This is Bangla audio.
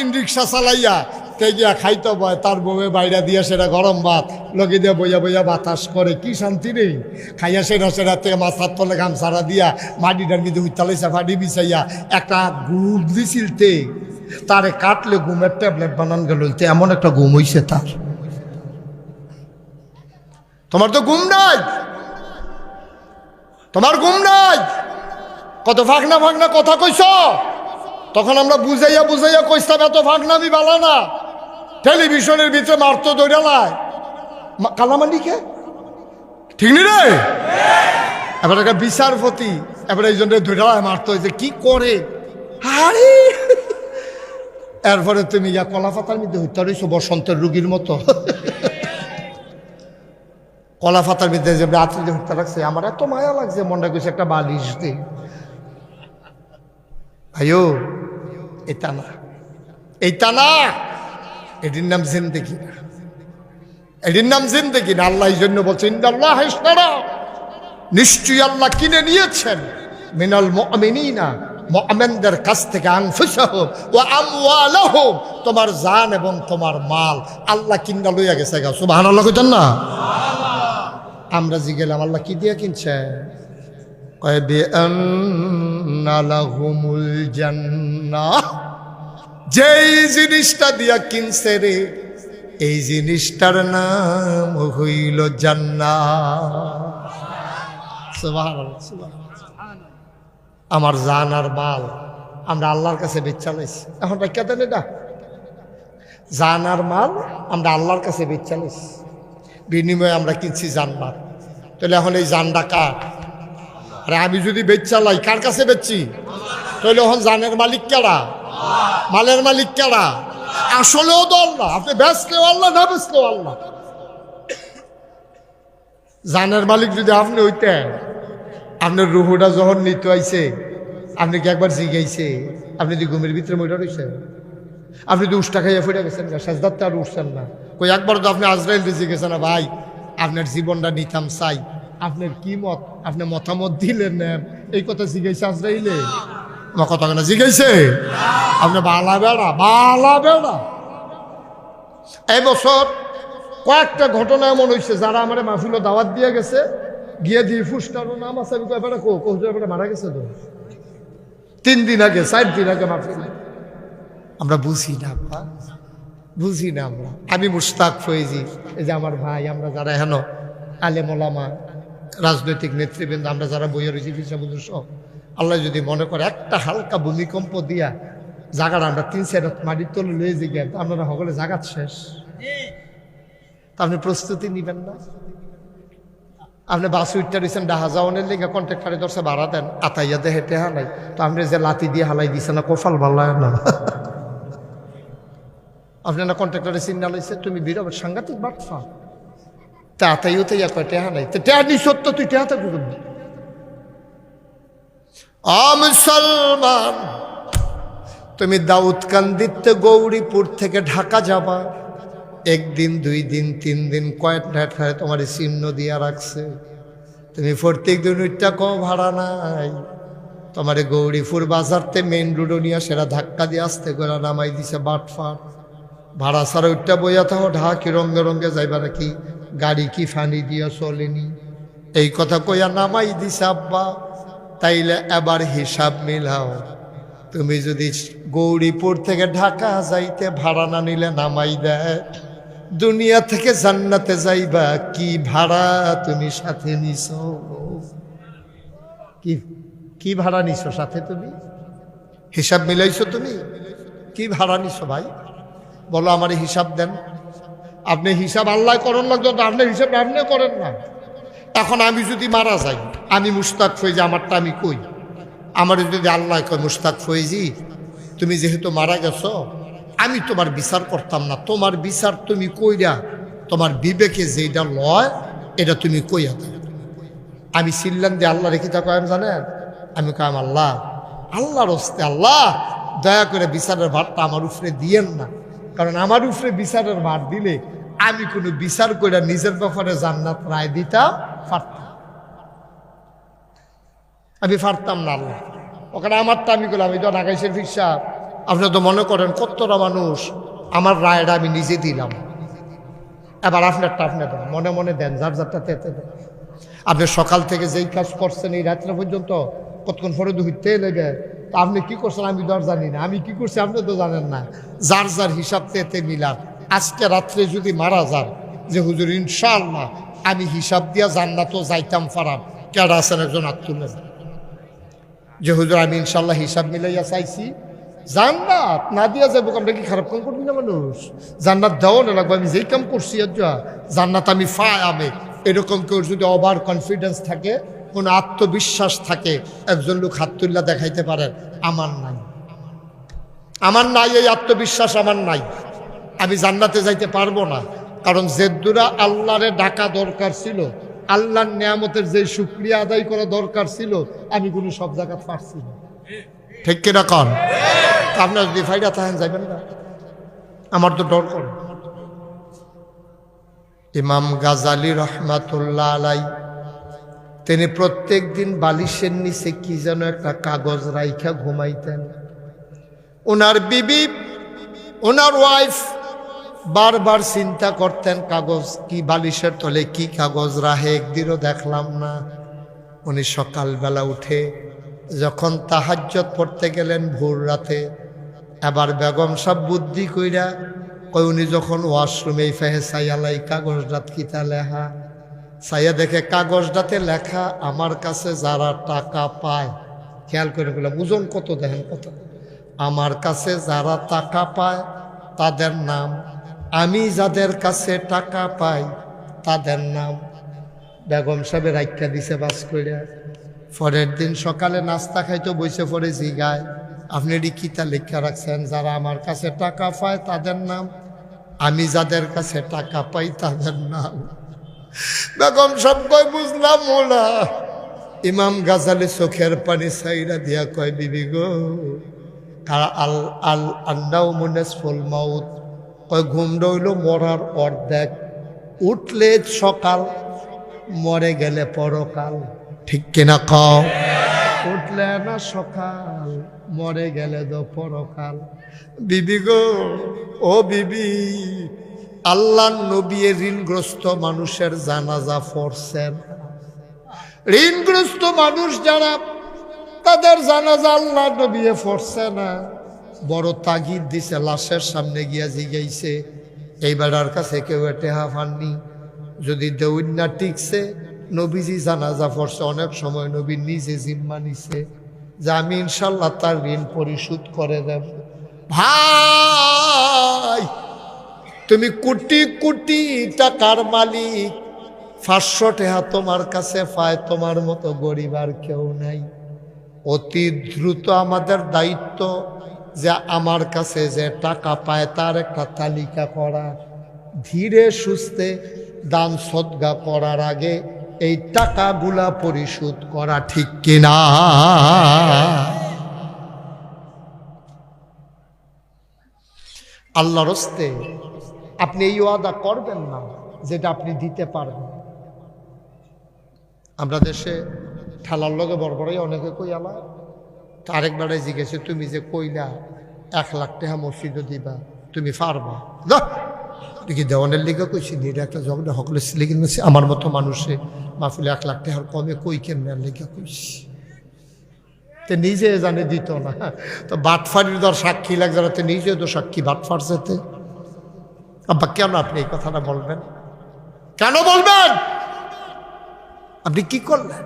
সারাদিন রিক্সা চালাইয়া তে গিয়া খাইতে বয়, তার বউয়ে বাইরা দিয়া সেটা গরম ভাত লগে দিয়ে বইয়া বইয়া বাতাস করে, কি শান্তি রে। খাইয়া সেটা থেকে মাথার তলে গামছাড়া দিয়া মাটিটার মধ্যে উত্তালাইছা ফাটি বিছাইয়া একটা ঘুম দিছিলতে তারে কাটলে ঘুমের ট্যাবলেট বানান গেল, এমন একটা ঘুম হইছে তার। তোমার তো ঘুম নাই, তোমার ঘুম নাই, কত ফাঁকনা ফাঁকনা কথা কইছ। তখন আমরা বুঝাইয়া বুঝাইয়া কইতাম এত ফাঁকনামি বালা না, টেলিভিশনের ভিতরে মারতো দৌড়ালায় কালামানিকে, ঠিক নি রে। এবার একটা বিচারপতি এবার এই জন্য দৌড়ালায় মারতো, যে কি করে। আরে এরপরে তুমি ইয়া কলা পাতার মধ্যে হইতে রইছো বসন্তের রুগীর মতো। কলা পাতার মধ্যে যে রাত্রি হইতে লাগছে, আমার এত মায়া লাগছে, মনটা কইছে একটা বালিশ দে। ভাইও এটা না, এইটা না, এটির নাম জিন্দেগি না, এটির নাম জিন্দেগি না। আল্লাহ এই জন্য বলছেন, ইন্নাল্লাহ ইশতারা, নিশ্চয়ই আল্লাহ কিনে নিয়েছেন মিনাল মুমিনিনা, মুমিনদের কাছ থেকে আনফুসাহুম ওয়া আমওয়ালাহুম, তোমার জান এবং তোমার মাল আল্লাহ কিনা লইয়া গেছে। সুবহানাল্লাহ কইতেন না? আমরা জি গেলাম আল্লাহ কি দিয়া কিনছে, কয় বিআন্না লাহুমুল জান্নাহ, যেই জিনিসটা দিয়া কিনছে রে এই জিনিসটার নাম হইল জান্নাত। সুবহানাল্লাহ, সুবহানাল্লাহ। আমার জান আর মাল আমরা আল্লাহর কাছে বেচা লাইছি, এখন রেখা দেন এটা। জান আর মাল আমরা আল্লাহর কাছে বেচা লাইছি, বিনিময়ে আমরা কিনছি জান্নাত। তাহলে এখন এই জানটা কার? আরে আমি যদি বেচা লাই, কার কাছে বেচছি? তাহলে এখন জানের মালিক কারা, মালের মালিক কারা? আসলেও তো আল্লাহ। আপনি বেচলেও আল্লাহ, না বেচলেও আল্লাহ। জানের মালিক যদি আপনি হইতেন, আপনার রুহুটা যখন নিতে আইছে আপনি কি একবার জিগাইছে? আপনি যদি ঘুমের ভিতরে মইটা রয়েছেন, আপনি যদি উষ্টা খাইয়া ফুটে গেছেন, সেজদাতে আর উঠছেন না। কই একবার তো আপনি আজরাইল জিজ্ঞেসেন না, ভাই আপনার জীবনটা নিতাম চাই, আপনার কি মত, আপনি মতামত দিলেন নেন, এই কথা জিজ্ঞাসা আজরাইলে? আমার কথা কেন জিজ্ঞাসে? আপনি বালা বেড়া, বালা বেড়া। এই বছর কয়েকটা ঘটনা এমন হয়েছে, যারা আমার মাহফিল দাওয়াত দিয়ে গেছে, গিয়ে দিয়ে ফুসটারও নাম আছে, মারা গেছে তো 3 দিন আগে, 4 দিন আগে মাহফিল। আমরা বুঝি না, বুঝি না আমরা। আমি মুশতাক ফয়েজি, এই যে আমার ভাই, আমরা যারা হেন আলেম ওলামা, রাজনৈতিক নেতৃবৃন্দ, আমরা যারা বইয়ে রয়েছি ফিসাবুদুর সহ, আল্লাহ যদি মনে করে একটা হালকা ভূমিকম্প দিয়া জায়গাটা আমরা 3-4 রাত মাটির তলে লয়ে যে গেল, আপনারা সকলে জাগাত শেষ। তা আপনি প্রস্তুতি নিবেন না? আপনি বাস উঠতে রয়েছেন ডাহা যাওয়ানের লেগে, কন্ট্রাক্টারে ধরছে ভাড়া দেন, আতাইয়া দে হেঁটে হালাই, তো আপনি যে লাতি দিয়ে হালাই দিছে না, কপাল ভালো না। আপনার না কন্ট্রাক্টরে চিন্তা লইছে, তুমি বিরব সাংঘাতিক বাটফা, তা আতাইও তো ইয়া কয় টেহা নাই, তো টেহা নি সত্য, তুই টেহাতে করবি। মুসলমান, তুমি দাউদকান্দিতে গৌরীপুর থেকে ঢাকা যাবা, 1 দিন 2 দিন 3 দিন কয়েকটা তোমার চিহ্ন দিয়া রাখছে, তুমি প্রত্যেক দিন উঠটা কো ভাড়া নাই, তোমার গৌরীপুর বাজারতে মেইন রোডও নিয়ে সেটা ধাক্কা দিয়ে আসতে করে নামাই দিছে বাটফার। ভাড়া ছাড়া উঠটা বইয়া থাকো, ঢাকি রঙ্গে রঙ্গে যাইবা নাকি, গাড়ি কি ফানি দিয়া চলেনি, এই কথা কইয়া নামাই দিছে আব্বা। তাইলে এবার হিসাব মিলাও, তুমি যদি গৌরীপুর থেকে ঢাকা যাইতে ভাড়া না নিলে নামাই দেয়, দুনিয়া থেকে জান্নাতে যাইবা কি ভাড়া তুমি সাথে নিছো? কি ভাড়া নিছো সাথে? তুমি হিসাব মিলাইছো? তুমি কি ভাড়া নিছো ভাই? বলো আমার হিসাব দেন। আপনি হিসাব আল্লাহ করেন লাগতো, আপনার হিসাব আপনি করেন না। এখন আমি যদি মারা যাই, আমি মুশতাক ফয়েজি, আমারটা আমি কই, আমার যদি আল্লাহ কয় মুশতাক ফয়েজি তুমি যেহেতু মারা গেছো, আমি তোমার বিচার করতাম না, তোমার বিচার তুমি কইরা তোমার বিবেকে যেটা লয় এটা তুমি কইয়া দাও। আমি চিল্লান দিয়ে আল্লাহ রেখে থাকো, আমি জানেন, আমি কইম আল্লাহ, আল্লাহর হস্তে আল্লাহ দয়া করে বিচারের ভারটা আমার উপরে দিয়েন না, কারণ আমার উপরে বিচারের ভার দিলে আমি কোনো বিচার কইরা নিজের ব্যাপারে জান্নাত রায় দিতাম পারতাম, আমি পারতাম না। আল্লাহ ওখানে আমারটা আমি করলাম, আমি তো ঢাকাই শরীফ সাহেব আপনি তো মনে করেন কতটা মানুষ আমার রায়টা আমি নিজে দিলাম, এবার আপনারটা আপনি দেন, মনে মনে দেন, যার যারটা তেতে দেন। আপনি সকাল থেকে যেই কাজ করছেন এই রাত্রে পর্যন্ত কতক্ষণ পরে দুইতে লেগে, তা আপনি কি করছেন আমি তো আর জানি না, আমি কি করছি আপনি তো জানেন না। যার যার হিসাব তেতে মিলান। আজকে রাত্রে যদি মারা যান যে হুজুর ইনশাআল্লাহ আমি হিসাব দিয়া জান্নাতও যাইতাম পারাম, কেডা আছেন একজন হাত তুলেন যে হুজুর আমি ইনশাআল্লাহ হিসাব মিলাইয়া চাইছি জান্নাত না দিয়া যাবো। আমরা কি খারাপ কাম করবি না মানুষ? জান্নাত দেওয়া না লাগবে, আমি যেই কাম করছি জান্নাত আমি ফাই আমি, এরকম কেউ যদি ওভার কনফিডেন্স থাকে, কোনো আত্মবিশ্বাস থাকে, একজন লোক হাত তুল্লা দেখাইতে পারেন আমার নাই, আমার নাই এই আত্মবিশ্বাস আমার নাই, আমি জান্নাতে যাইতে পারবো না। কারণ জেদ্দুরা আল্লাহরে ডাকা দরকার ছিল, আল্লাহর নিয়ামতের যে শুকরিয়া আদায় করা দরকার ছিল, আমি কোনো সব জায়গা পারছি না। ঠিক কিনা কন? আপনার যদি ফাইডা থাকেন যাবেন না, আমার তো ডর করে। ইমাম গাজালি রহমাতুল্লাহ আলাই তিনি প্রত্যেক দিন বালিশের নিচে কি যেন একটা কাগজ রাইখা ঘুমাইতেন। ওনার বিবি, ওনার ওয়াইফ বারবার চিন্তা করতেন কাগজ কি, বালিশের তলে কি কাগজ রাহে, একদিনও দেখলাম না। উনি সকালবেলা উঠে যখন তাহাজ্জুদ পড়তে গেলেন ভোর রাতে, এবার বেগম সাহেব বুদ্ধি কইরা কই উনি যখন ওয়াশরুমে ফেহে সাইয়ালাই কাগজটাত কিতা লেখা, সাইয়া দেখে কাগজটাতে লেখা আমার কাছে যারা টাকা পায়, খেয়াল করে বললাম ওজন কত দেখেন কত, আমার কাছে যারা টাকা পায় তাদের নাম, আমি যাদের কাছে টাকা পাই তাদের নাম। বেগম সাহেবের রাইখা দিছে বাস কইরা। পরের দিন সকালে নাস্তা খাইতে বসে পড়ে জিগায় আপনি এটি কিতা লেখা রাখছেন? যারা আমার কাছে টাকা পায় তাদের নাম, আমি যাদের কাছে টাকা পাই তাদের নাম। বেগম সব কয় বুঝলাম না। ইমাম গাজালি চোখের পানি সাইরা দিয়া কয় বিবি গো, আল আল আন্নাউ মুনিসফুল মাউত, কয় ঘুম রইল মরার অর্ধেক, উঠলে সকাল, মরে গেলে পরকাল। ঠিক কিনা কও? উঠলে না সকাল, মরে গেলে তো পরকাল। বিবি গো, ও বিবি, আল্লাহ নবী ঋণগ্রস্ত মানুষের জানাজা পড়ছেন। ঋণগ্রস্ত মানুষ যারা, তাদের জানাজা আল্লাহ নবী পড়ছে না। বড় তাগিদ দিছে, লাশের সামনে গিয়া জিগাইছে এই বেড়ার কাছে কেউ টেহা পাননি, যদি দেউন না টিকছে নবীজি জানাজা পড়ছে। অনেক সময় নবী নিজে জিম্মা নিছে যে আমি ইনশাল্লাহ তার ঋণ পরিশোধ করে দেব। ভাই তুমি কোটি কোটি টাকার মালিক, 500 টাকা তোমার কাছে পায়, তোমার মতো গরিব আর কেউ নাই। অতি দ্রুত আমাদের দায়িত্ব যে আমার কাছে যে টাকা পায় তার একটা তালিকা করা, ধীরে সুস্থে দান সদকা করার আগে এই টাকাগুলা পরিশোধ করা। ঠিক কিনা? আল্লাহর হস্তে আপনি এই ওয়াদা করবেন না যেটা আপনি দিতে পারবেন। আমরা দেশে ঠেলার লগে বড়বড়াই অনেকে কই আমার, আরেকবারে জিজ্ঞেসে তুমি যে কইলা 1 লাখ টাকা মসজিদে দিবা, তুমি পারবা? দেখি দেওয়ানের লিগে কইছি নি, এটা একটা ঝগড়া হকলে ছিলে কিন্তু আমার মতো মানুষে মাহফিলে 1 লাখ টাকার কমে কই কেমন লিগে কইছি, তো নিজে জানে দিত না। তো বাটফারির দর সাক্ষী লাগছে না, তো নিজে তো সাক্ষী বাটফার যেতে। আব্বা কেন আপনি এই কথাটা বলবেন? কেন বলবেন? আপনি কি করলেন?